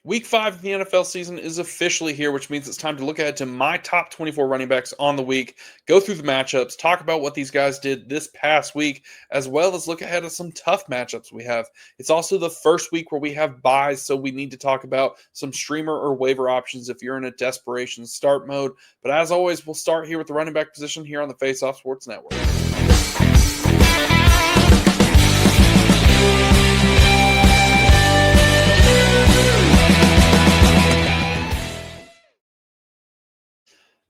Week 5 of the NFL season is officially here, which means it's time to look ahead to my top 24 running backs on the week, go through the matchups, talk about what these guys did this past week, as well as look ahead at some tough matchups we have. It's also the first week where we have buys, so we need to talk about some streamer or waiver options if you're in a desperation start mode. But as always, we'll start here with the running back position here on the Face Off Sports Network.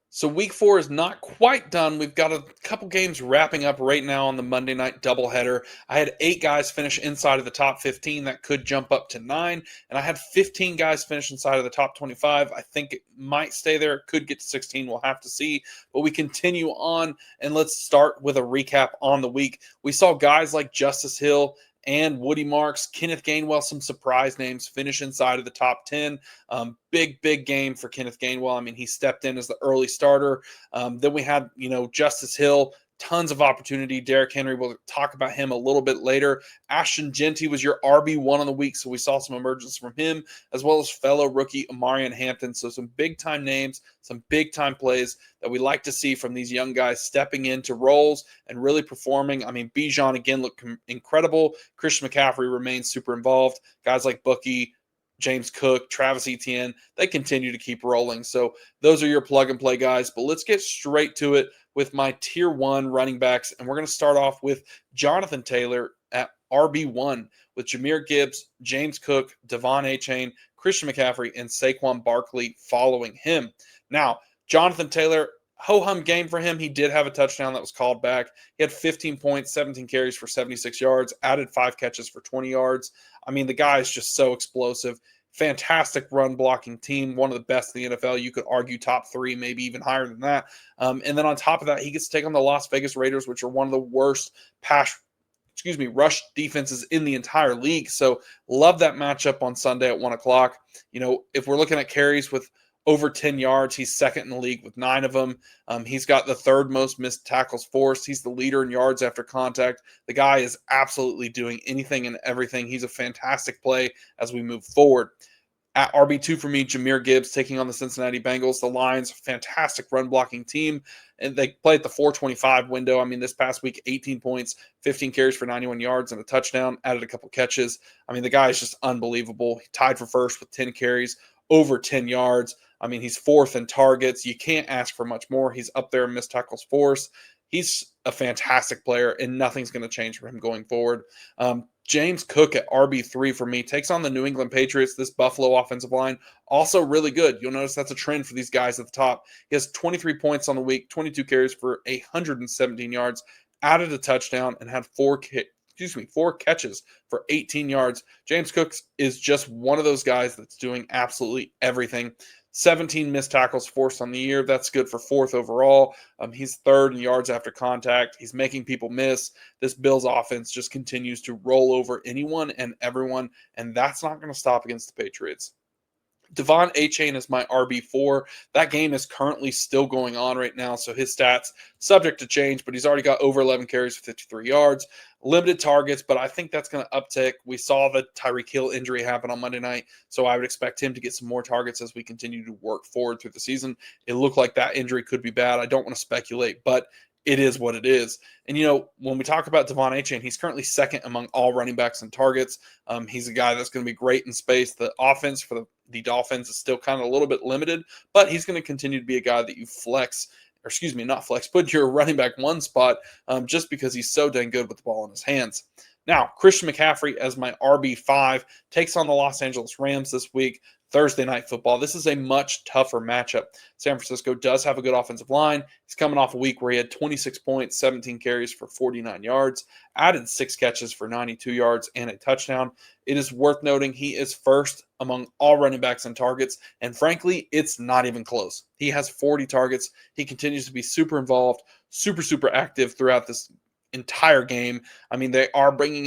So week 4 is not quite done. We've got a couple games wrapping up right now on the Monday night doubleheader. I had 8 guys finish inside of the top 15. That could jump up to 9. And I had 15 guys finish inside of the top 25. I think it might stay there. It could get to 16. We'll have to see. But we continue on, and let's start with a recap on the week. We saw guys like Justice Hill and Woody Marks, Kenneth Gainwell, some surprise names, finish inside of the top 10. Big game for Kenneth Gainwell. I mean, he stepped in as the early starter. Then we had, Justice Hill, tons of opportunity. Derrick Henry, we'll talk about him a little bit later. Ashton Genty was your RB1 on the week, so we saw some emergence from him, as well as fellow rookie Omarion Hampton. So some big-time names, some big-time plays that we like to see from these young guys stepping into roles and really performing. I mean, Bijan, again, looked incredible. Christian McCaffrey remains super involved. Guys like Bookie, James Cook, Travis Etienne, they continue to keep rolling. So those are your plug-and-play guys. But let's get straight to it with my Tier 1 running backs. And we're going to start off with Jonathan Taylor at RB1 with Jahmyr Gibbs, James Cook, Devon Achane, Christian McCaffrey, and Saquon Barkley following him. Now, Jonathan Taylor, ho-hum game for him. He did have a touchdown that was called back. He had 15 points, 17 carries for 76 yards, added 5 catches for 20 yards. I mean, the guy is just so explosive. Fantastic run blocking team, one of the best in the NFL. You could argue top 3, maybe even higher than that. And then on top of that, he gets to take on the Las Vegas Raiders, which are one of the worst rush defenses in the entire league. So love that matchup on Sunday at 1 o'clock. If we're looking at carries with over 10 yards, he's second in the league with 9 of them. He's got the 3rd most missed tackles forced. He's the leader in yards after contact. The guy is absolutely doing anything and everything. He's a fantastic play as we move forward. At RB2 for me, Jahmyr Gibbs taking on the Cincinnati Bengals. The Lions, fantastic run blocking team, and they play at the 425 window. I mean, this past week, 18 points, 15 carries for 91 yards and a touchdown, added a couple catches. I mean, the guy is just unbelievable. He tied for first with 10 carries, over 10 yards. I mean, he's 4th in targets. You can't ask for much more. He's up there in missed tackles force. He's a fantastic player, and nothing's going to change for him going forward. James Cook at RB3 for me takes on the New England Patriots. This Buffalo offensive line, also really good. You'll notice that's a trend for these guys at the top. He has 23 points on the week, 22 carries for 117 yards, added a touchdown, and had 4 catches for 18 yards. James Cook is just one of those guys that's doing absolutely everything. 17 missed tackles forced on the year. That's good for 4th overall. He's 3rd in yards after contact. He's making people miss. This Bills offense just continues to roll over anyone and everyone, and that's not going to stop against the Patriots. Devon Achane is my RB4. That game is currently still going on right now, so his stats subject to change, but he's already got over 11 carries for 53 yards. Limited targets, but I think that's going to uptick. We saw the Tyreek Hill injury happen on Monday night, so I would expect him to get some more targets as we continue to work forward through the season. It looked like that injury could be bad. I don't want to speculate, but it is what it is. And, when we talk about Devon Achane, he's currently 2nd among all running backs in targets. He's a guy that's going to be great in space. The offense for the Dolphins is still kind of a little bit limited, but he's going to continue to be a guy that you put your running back 1 spot just because he's so dang good with the ball in his hands. Now, Christian McCaffrey as my RB5 takes on the Los Angeles Rams this week. Thursday Night Football. This is a much tougher matchup. San Francisco does have a good offensive line. He's coming off a week where he had 26 points, 17 carries for 49 yards, added 6 catches for 92 yards and a touchdown. It is worth noting he is 1st among all running backs in targets, and frankly, it's not even close. He has 40 targets. He continues to be super involved, super active throughout this entire game. I mean, they are bringing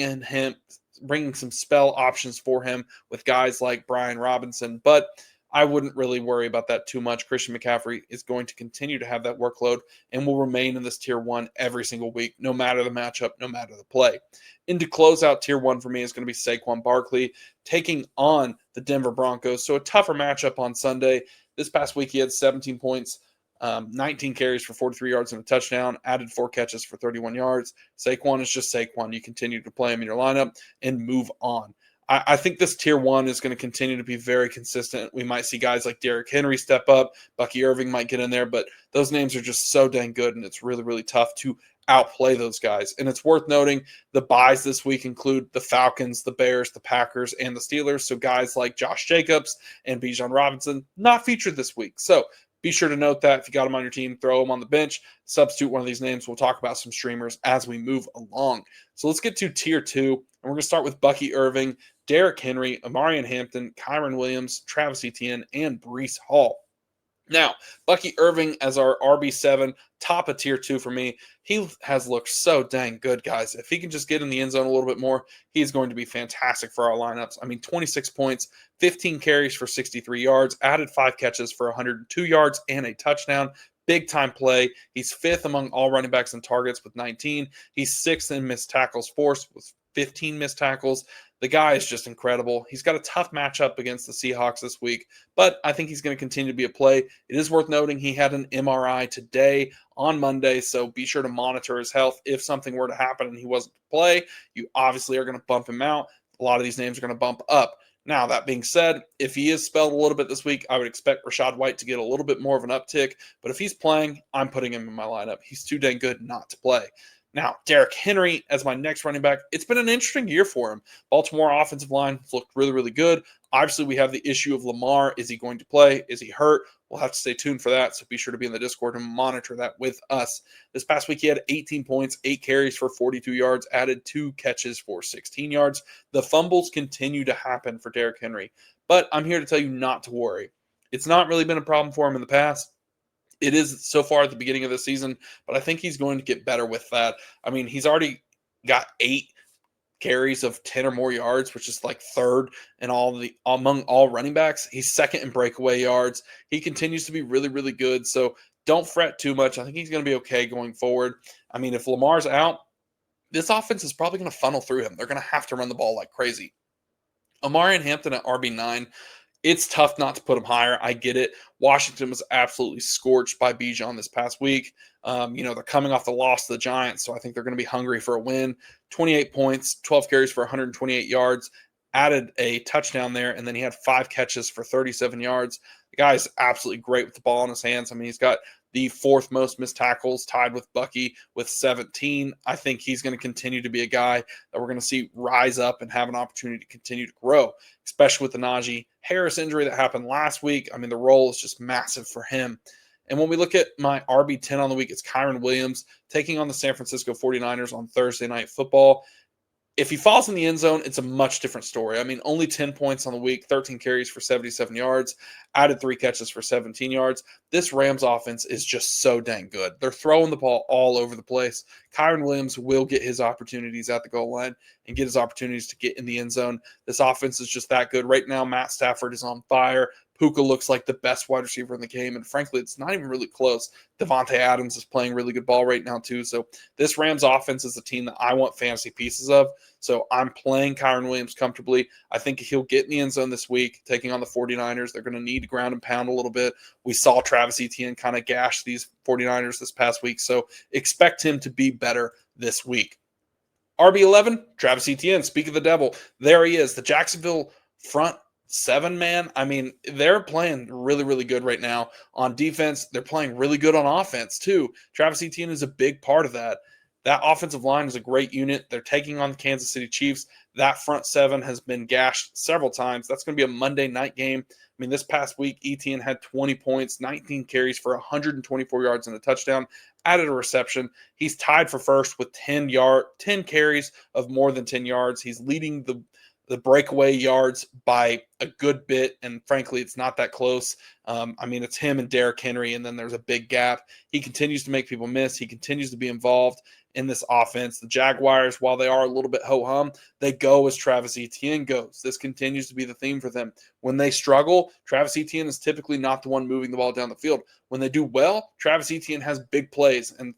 some spell options for him with guys like Brian Robinson, but I wouldn't really worry about that too much. Christian McCaffrey is going to continue to have that workload and will remain in this tier 1 every single week, no matter the matchup, no matter the play. And to close out tier 1 for me is going to be Saquon Barkley taking on the Denver Broncos. So a tougher matchup on Sunday. This past week, he had 17 points, 19 carries for 43 yards and a touchdown, added 4 catches for 31 yards. Saquon is just Saquon. You continue to play him in your lineup and move on. I think this tier 1 is going to continue to be very consistent. We might see guys like Derrick Henry step up. Bucky Irving might get in there, but those names are just so dang good, and it's really, really tough to outplay those guys. And it's worth noting the buys this week include the Falcons, the Bears, the Packers, and the Steelers. So guys like Josh Jacobs and Bijan Robinson not featured this week. So be sure to note that if you got them on your team, throw them on the bench, substitute one of these names. We'll talk about some streamers as we move along. So let's get to tier 2, and we're going to start with Bucky Irving, Derrick Henry, Omarion Hampton, Kyron Williams, Travis Etienne, and Breece Hall. Now, Bucky Irving as our RB7, top of tier 2 for me. He has looked so dang good, guys. If he can just get in the end zone a little bit more, he's going to be fantastic for our lineups. I mean, 26 points, 15 carries for 63 yards, added 5 catches for 102 yards and a touchdown. Big time play. He's 5th among all running backs in targets with 19. He's 6th in missed tackles forced with 15 missed tackles. The guy is just incredible. He's got a tough matchup against the Seahawks this week, but I think he's going to continue to be a play. It is worth noting he had an MRI today on Monday, so be sure to monitor his health. If something were to happen and he wasn't to play, you obviously are going to bump him out. A lot of these names are going to bump up. Now, that being said, if he is spelled a little bit this week, I would expect Rachaad White to get a little bit more of an uptick, but if he's playing, I'm putting him in my lineup. He's too dang good not to play. Now, Derrick Henry as my next running back. It's been an interesting year for him. Baltimore offensive line has looked really, really good. Obviously, we have the issue of Lamar. Is he going to play? Is he hurt? We'll have to stay tuned for that, so be sure to be in the Discord and monitor that with us. This past week, he had 18 points, 8 carries for 42 yards, added 2 catches for 16 yards. The fumbles continue to happen for Derrick Henry, but I'm here to tell you not to worry. It's not really been a problem for him in the past. It is so far at the beginning of the season, but I think he's going to get better with that. I mean, he's already got 8 carries of 10 or more yards, which is like 3rd in among all running backs. He's 2nd in breakaway yards. He continues to be really, really good. So don't fret too much. I think he's going to be okay going forward. I mean, if Lamar's out, this offense is probably going to funnel through him. They're going to have to run the ball like crazy. Omarion Hampton at RB9. It's tough not to put him higher. I get it. Washington was absolutely scorched by Bijan this past week. They're coming off the loss to the Giants, so I think they're going to be hungry for a win. 28 points, 12 carries for 128 yards, added a touchdown there, and then he had 5 catches for 37 yards. The guy's absolutely great with the ball in his hands. I mean, he's got the 4th most missed tackles, tied with Bucky with 17. I think he's going to continue to be a guy that we're going to see rise up and have an opportunity to continue to grow, especially with the Najee Harris injury that happened last week. I mean, the role is just massive for him. And when we look at my RB10 on the week, it's Kyron Williams taking on the San Francisco 49ers on Thursday Night Football. If he falls in the end zone, it's a much different story. I mean, only 10 points on the week, 13 carries for 77 yards, added 3 catches for 17 yards. This Rams offense is just so dang good. They're throwing the ball all over the place. Kyron Williams will get his opportunities at the goal line and get his opportunities to get in the end zone. This offense is just that good. Right now, Matt Stafford is on fire. Puka looks like the best wide receiver in the game, and frankly, it's not even really close. Devontae Adams is playing really good ball right now, too. So this Rams offense is a team that I want fantasy pieces of. So I'm playing Kyron Williams comfortably. I think he'll get in the end zone this week, taking on the 49ers. They're going to need to ground and pound a little bit. We saw Travis Etienne kind of gash these 49ers this past week, so expect him to be better this week. RB11, Travis Etienne. Speak of the devil. There he is. The Jacksonville front 7, man. I mean, they're playing really, really good right now on defense. They're playing really good on offense, too. Travis Etienne is a big part of that. That offensive line is a great unit. They're taking on the Kansas City Chiefs. That front 7 has been gashed several times. That's going to be a Monday night game. I mean, this past week, Etienne had 20 points, 19 carries for 124 yards and a touchdown, added a reception. He's tied for first with 10 carries of more than 10 yards. He's leading the breakaway yards by a good bit, and frankly, it's not that close. It's him and Derrick Henry, and then there's a big gap. He continues to make people miss. He continues to be involved, in this offense. The Jaguars, while they are a little bit ho-hum, they go as Travis Etienne goes. This continues to be the theme for them. When they struggle, Travis Etienne is typically not the one moving the ball down the field. When they do well, Travis Etienne has big plays. And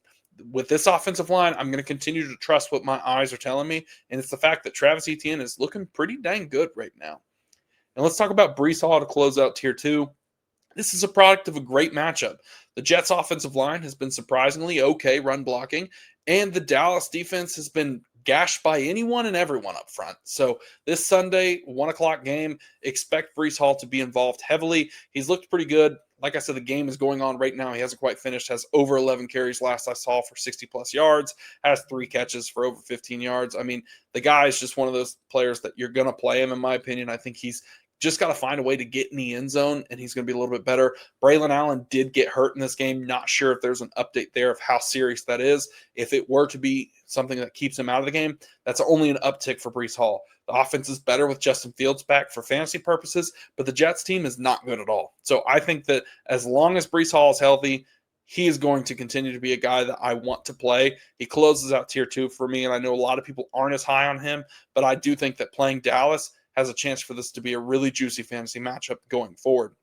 with this offensive line, I'm going to continue to trust what my eyes are telling me, and it's the fact that Travis Etienne is looking pretty dang good right now. And let's talk about Breece Hall to close out Tier 2. This is a product of a great matchup. The Jets' offensive line has been surprisingly okay run blocking, and the Dallas defense has been gashed by anyone and everyone up front. So this Sunday, 1 o'clock game, expect Breece Hall to be involved heavily. He's looked pretty good. Like I said, the game is going on right now. He hasn't quite finished, has over 11 carries last I saw for 60-plus yards, has 3 catches for over 15 yards. I mean, the guy is just one of those players that you're going to play him, in my opinion. I think he's just got to find a way to get in the end zone, and he's going to be a little bit better. Braylon Allen did get hurt in this game. Not sure if there's an update there of how serious that is. If it were to be something that keeps him out of the game, that's only an uptick for Breece Hall. The offense is better with Justin Fields back for fantasy purposes, but the Jets team is not good at all. So I think that as long as Breece Hall is healthy, he is going to continue to be a guy that I want to play. He closes out Tier 2 for me, and I know a lot of people aren't as high on him, but I do think that playing Dallas has a chance for this to be a really juicy fantasy matchup going forward.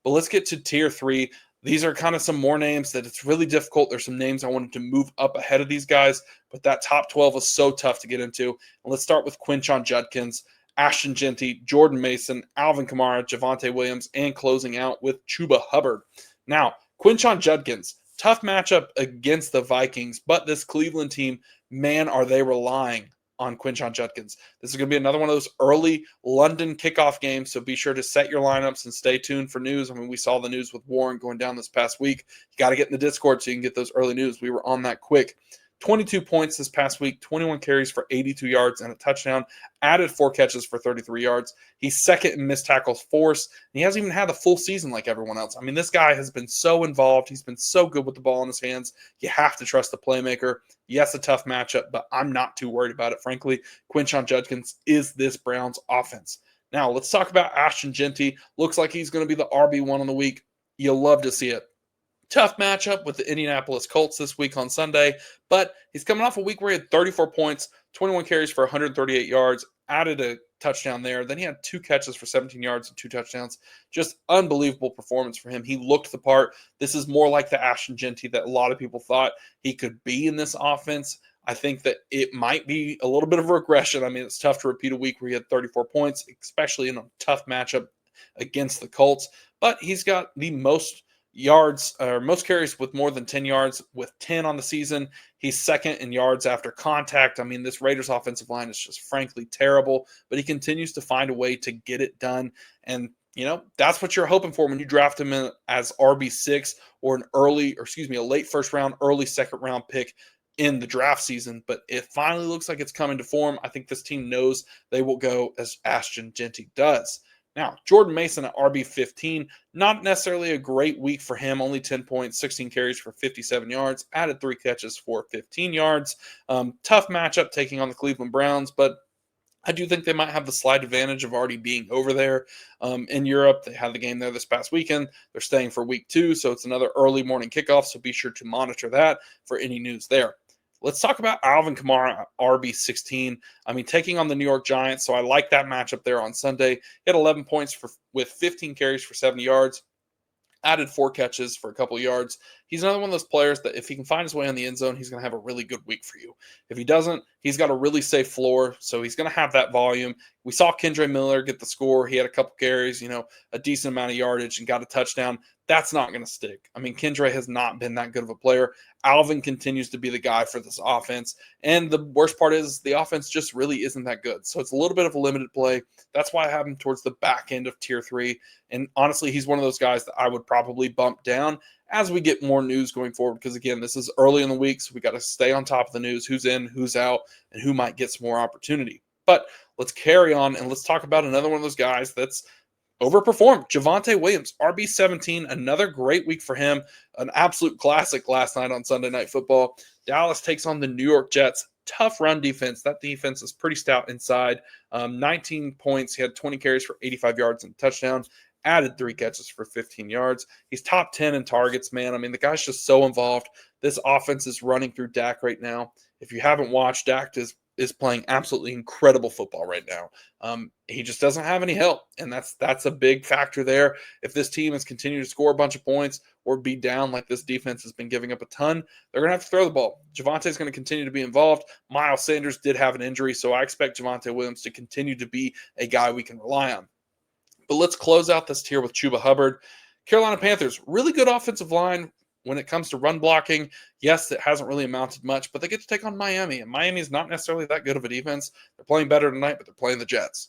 But let's get to Tier 3. These are kind of some more names that it's really difficult. There's some names I wanted to move up ahead of these guys, but that top 12 is so tough to get into. And let's start with Quinshon Judkins, Ashton Jeanty, Jordan Mason, Alvin Kamara, Javonte Williams, and closing out with Chuba Hubbard. Now, Quinshon Judkins, tough matchup against the Vikings, but this Cleveland team, man, are they relying on Quinshon Judkins. This is going to be another one of those early London kickoff games, so be sure to set your lineups and stay tuned for news. I mean, we saw the news with Warren going down this past week. You got to get in the Discord so you can get those early news. We were on that quick. 22 points this past week, 21 carries for 82 yards and a touchdown, added 4 catches for 33 yards. He's second in missed tackles force, and he hasn't even had a full season like everyone else. I mean, this guy has been so involved. He's been so good with the ball in his hands. You have to trust the playmaker. Yes, a tough matchup, but I'm not too worried about it, frankly. Quinshon Judkins is this Browns offense. Now, let's talk about Ashton Jeanty. Looks like he's going to be the RB1 on the week. You'll love to see it. Tough matchup with the Indianapolis Colts this week on Sunday, but he's coming off a week where he had 34 points, 21 carries for 138 yards, added a touchdown there. Then he had 2 catches for 17 yards and 2 touchdowns. Just unbelievable performance for him. He looked the part. This is more like the Ashton Jeanty that a lot of people thought he could be in this offense. I think that it might be a little bit of a regression. I mean, it's tough to repeat a week where he had 34 points, especially in a tough matchup against the Colts, but he's got the most yards or most carries with more than 10 yards with 10 on the season. He's second in yards after contact. I mean, this Raiders offensive line is just frankly terrible, but he continues to find a way to get it done. And, you know, that's what you're hoping for when you draft him in as RB6 or a late first round, early second round pick in the draft season. But it finally looks like it's coming to form. I think this team knows they will go as Ashton Jeanty does. Now, Jordan Mason at RB15, not necessarily a great week for him, only 10 points, 16 carries for 57 yards, added 3 catches for 15 yards. Tough matchup taking on the Cleveland Browns, but I do think they might have the slight advantage of already being over there in Europe. They had the game there this past weekend. They're staying for week 2, so it's another early morning kickoff, so be sure to monitor that for any news there. Let's talk about Alvin Kamara, RB16. I mean, taking on the New York Giants, so I like that matchup there on Sunday. He had 11 points with 15 carries for 70 yards, added 4 catches for a couple of yards. He's another one of those players that if he can find his way in the end zone, he's going to have a really good week for you. If he doesn't, he's got a really safe floor, so he's going to have that volume. We saw Kendre Miller get the score. He had a couple carries, a decent amount of yardage and got a touchdown. That's not going to stick. I mean, Kendre has not been that good of a player. Alvin continues to be the guy for this offense. And the worst part is the offense just really isn't that good. So it's a little bit of a limited play. That's why I have him towards the back end of Tier 3. And honestly, he's one of those guys that I would probably bump down as we get more news going forward. Because again, this is early in the week, so we got to stay on top of the news, who's in, who's out, and who might get some more opportunity. But let's carry on and let's talk about another one of those guys that's overperformed. Javonte Williams, RB17, another great week for him. An absolute classic last night on Sunday Night Football. Dallas takes on the New York Jets. Tough run defense. That defense is pretty stout inside. 19 points. He had 20 carries for 85 yards and a touchdown. added 3 catches for 15 yards. He's top 10 in targets, man. I mean, the guy's just so involved. This offense is running through Dak right now. If you haven't watched, Dak is playing absolutely incredible football right now. He just doesn't have any help, and that's a big factor there. If this team is continuing to score a bunch of points or be down like this defense has been giving up a ton, they're going to have to throw the ball. Javonte's going to continue to be involved. Miles Sanders did have an injury, so I expect Javonte Williams to continue to be a guy we can rely on. But let's close out this tier with Chuba Hubbard. Carolina Panthers, really good offensive line when it comes to run blocking. Yes, it hasn't really amounted much, but they get to take on Miami, and Miami is not necessarily that good of a defense. They're playing better tonight, but they're playing the Jets.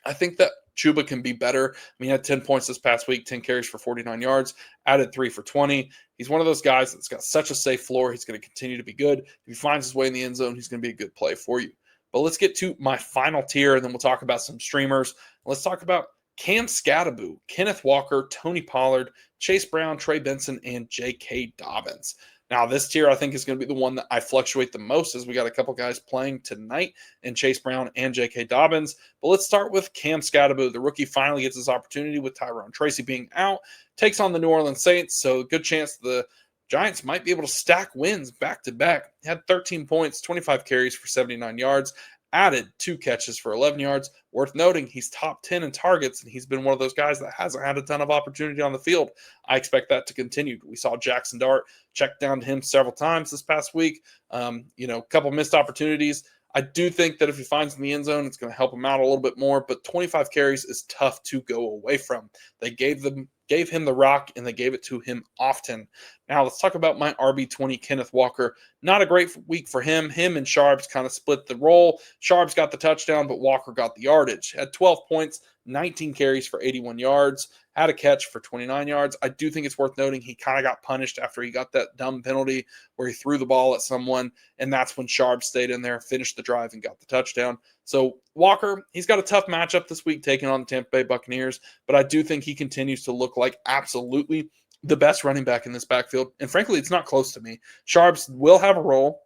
I think that Chuba can be better. I mean, he had 10 points this past week, 10 carries for 49 yards, added 3 for 20. He's one of those guys that's got such a safe floor. He's going to continue to be good. If he finds his way in the end zone, he's going to be a good play for you. But let's get to my final tier, and then we'll talk about some streamers. Let's talk about Cam Scattaboo, Kenneth Walker, Tony Pollard, Chase Brown, Trey Benson, and J.K. Dobbins. Now, this tier, I think, is going to be the one that I fluctuate the most, as we got a couple guys playing tonight in Chase Brown and J.K. Dobbins. But let's start with Cam Scattaboo. The rookie finally gets his opportunity with Tyrone Tracy being out, takes on the New Orleans Saints, so good chance the Giants might be able to stack wins back-to-back. He had 13 points, 25 carries for 79 yards, added 2 catches for 11 yards. Worth noting, he's top 10 in targets, and he's been one of those guys that hasn't had a ton of opportunity on the field. I expect that to continue. We saw Jackson Dart check down to him several times this past week. A couple missed opportunities. I do think that if he finds in the end zone, it's going to help him out a little bit more, but 25 carries is tough to go away from. They gave him the rock, and they gave it to him often. Now, let's talk about my RB20, Kenneth Walker. Not a great week for him. Him and Sharps kind of split the role. Sharps got the touchdown, but Walker got the yardage. Had 12 points, 19 carries for 81 yards, had a catch for 29 yards. I do think it's worth noting he kind of got punished after he got that dumb penalty where he threw the ball at someone, and that's when Sharps stayed in there, finished the drive, and got the touchdown. So Walker, he's got a tough matchup this week taking on the Tampa Bay Buccaneers, but I do think he continues to look like absolutely the best running back in this backfield. And frankly, it's not close to me. Sharps will have a role.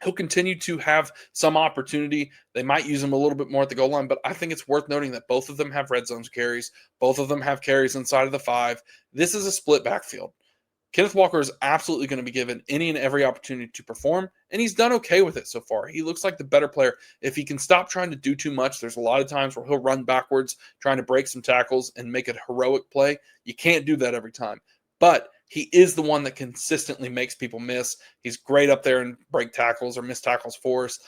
He'll continue to have some opportunity. They might use him a little bit more at the goal line, but I think it's worth noting that both of them have red zone carries. Both of them have carries inside of the 5. This is a split backfield. Kenneth Walker is absolutely going to be given any and every opportunity to perform, and he's done okay with it so far. He looks like the better player. If he can stop trying to do too much, there's a lot of times where he'll run backwards, trying to break some tackles and make a heroic play. You can't do that every time. But he is the one that consistently makes people miss. He's great up there in break tackles or miss tackles for us,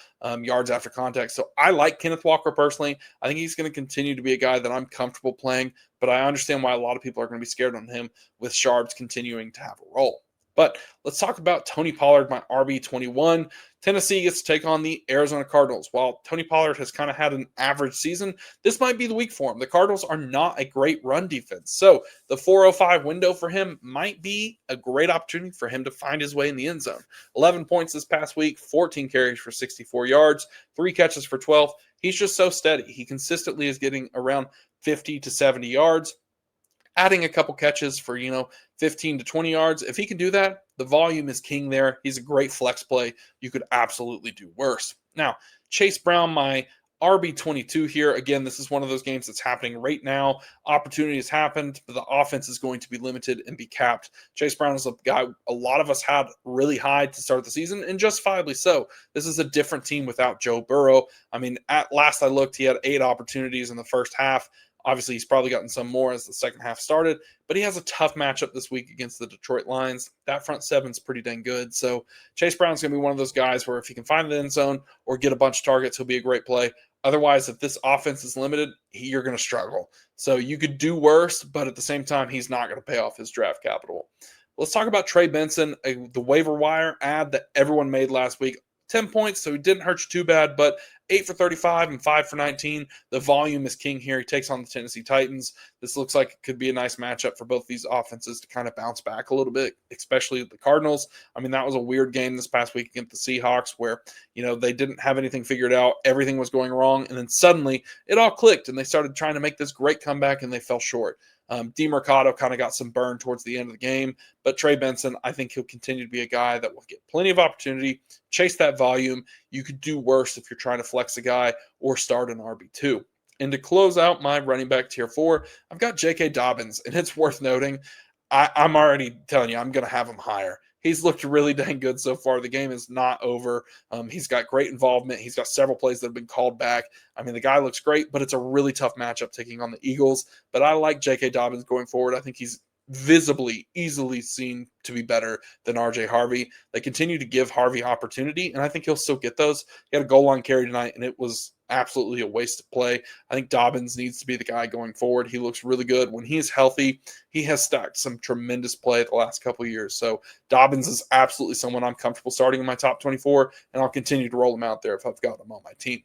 yards after contact. So I like Kenneth Walker personally. I think he's going to continue to be a guy that I'm comfortable playing, but I understand why a lot of people are going to be scared on him with Sharps continuing to have a role. But let's talk about Tony Pollard, my RB21. Tennessee gets to take on the Arizona Cardinals. While Tony Pollard has kind of had an average season, this might be the week for him. The Cardinals are not a great run defense. So the 4:05 window for him might be a great opportunity for him to find his way in the end zone. 11 points this past week, 14 carries for 64 yards, 3 catches for 12. He's just so steady. He consistently is getting around 50 to 70 yards. Adding a couple catches for, 15 to 20 yards. If he can do that, the volume is king there. He's a great flex play. You could absolutely do worse. Now, Chase Brown, my RB22 here. Again, this is one of those games that's happening right now. Opportunity has happened, but the offense is going to be limited and be capped. Chase Brown is a guy a lot of us had really high to start the season, and justifiably so. This is a different team without Joe Burrow. I mean, at last I looked, he had 8 opportunities in the first half. Obviously, he's probably gotten some more as the second half started, but he has a tough matchup this week against the Detroit Lions. That front seven's pretty dang good. So Chase Brown's going to be one of those guys where if he can find the end zone or get a bunch of targets, he'll be a great play. Otherwise, if this offense is limited, you're going to struggle. So you could do worse, but at the same time, he's not going to pay off his draft capital. Let's talk about Trey Benson, the waiver wire ad that everyone made last week. 10 points, so he didn't hurt you too bad, but 8 for 35 and 5 for 19. The volume is king here. He takes on the Tennessee Titans. This looks like it could be a nice matchup for both these offenses to kind of bounce back a little bit, especially the Cardinals. I mean, that was a weird game this past week against the Seahawks where, they didn't have anything figured out. Everything was going wrong, and then suddenly it all clicked, and they started trying to make this great comeback, and they fell short. DeMercado kind of got some burn towards the end of the game, but Trey Benson, I think he'll continue to be a guy that will get plenty of opportunity, chase that volume. You could do worse if you're trying to flex a guy or start an RB2. And to close out my running back tier 4, I've got J.K. Dobbins, and it's worth noting, I'm already telling you, I'm going to have him higher. He's looked really dang good so far. The game is not over. He's got great involvement. He's got several plays that have been called back. I mean, the guy looks great, but it's a really tough matchup taking on the Eagles. But I like J.K. Dobbins going forward. I think he's visibly, easily seen to be better than R.J. Harvey. They continue to give Harvey opportunity, and I think he'll still get those. He had a goal line carry tonight, and it was absolutely a waste of play. I think Dobbins needs to be the guy going forward. He looks really good. When he is healthy, he has stacked some tremendous play the last couple of years. So Dobbins is absolutely someone I'm comfortable starting in my top 24, and I'll continue to roll him out there if I've got him on my team.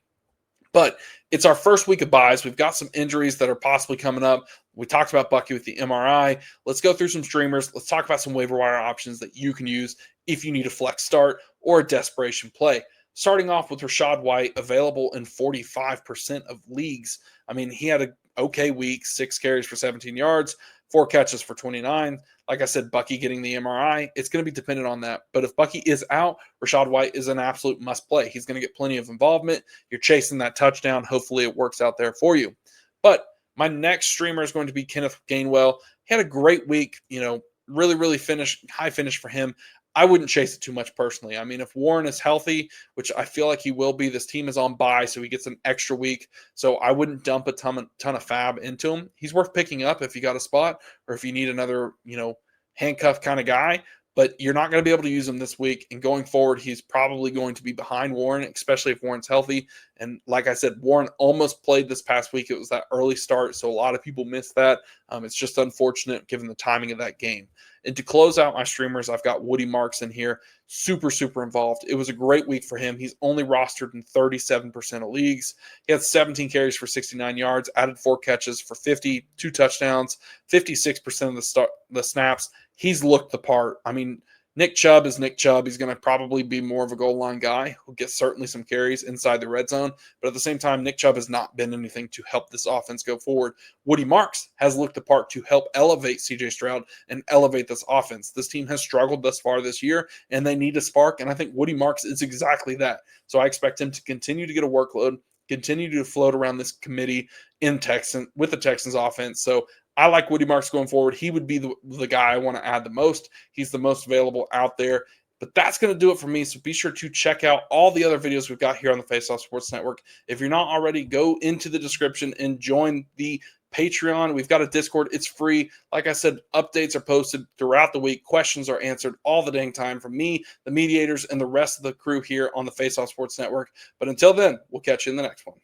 But it's our first week of buys. We've got some injuries that are possibly coming up. We talked about Bucky with the MRI. Let's go through some streamers. Let's talk about some waiver wire options that you can use if you need a flex start or a desperation play. Starting off with Rachaad White, available in 45% of leagues. I mean, he had an okay week, 6 carries for 17 yards, 4 catches for 29. Like I said, Bucky getting the MRI, it's going to be dependent on that. But if Bucky is out, Rachaad White is an absolute must play. He's going to get plenty of involvement. You're chasing that touchdown. Hopefully it works out there for you. But my next streamer is going to be Kenneth Gainwell. He had a great week, really high finish for him. I wouldn't chase it too much personally. I mean, if Warren is healthy, which I feel like he will be, this team is on bye, so he gets an extra week. So I wouldn't dump a ton of fab into him. He's worth picking up if you got a spot or if you need another, handcuff kind of guy. But you're not going to be able to use him this week. And going forward, he's probably going to be behind Warren, especially if Warren's healthy. And like I said, Warren almost played this past week. It was that early start, so a lot of people missed that. It's just unfortunate given the timing of that game. And to close out my streamers, I've got Woody Marks in here. Super involved. It was a great week for him. He's only rostered in 37% of leagues. He had 17 carries for 69 yards, added 4 catches for 50, 2 touchdowns, 56% of the snaps. He's looked the part. I mean, Nick Chubb is Nick Chubb. He's going to probably be more of a goal line guy who'll get certainly some carries inside the red zone. But at the same time, Nick Chubb has not been anything to help this offense go forward. Woody Marks has looked the part to help elevate C.J. Stroud and elevate this offense. This team has struggled thus far this year, and they need a spark. And I think Woody Marks is exactly that. So I expect him to continue to get a workload, continue to float around this committee with the Texans offense. So I like Woody Marks going forward. He would be the guy I want to add the most. He's the most available out there. But that's going to do it for me. So be sure to check out all the other videos we've got here on the Face Off Sports Network. If you're not already, go into the description and join the Patreon. We've got a Discord. It's free. Like I said, updates are posted throughout the week. Questions are answered all the dang time from me, the mediators, and the rest of the crew here on the Face Off Sports Network. But until then, we'll catch you in the next one.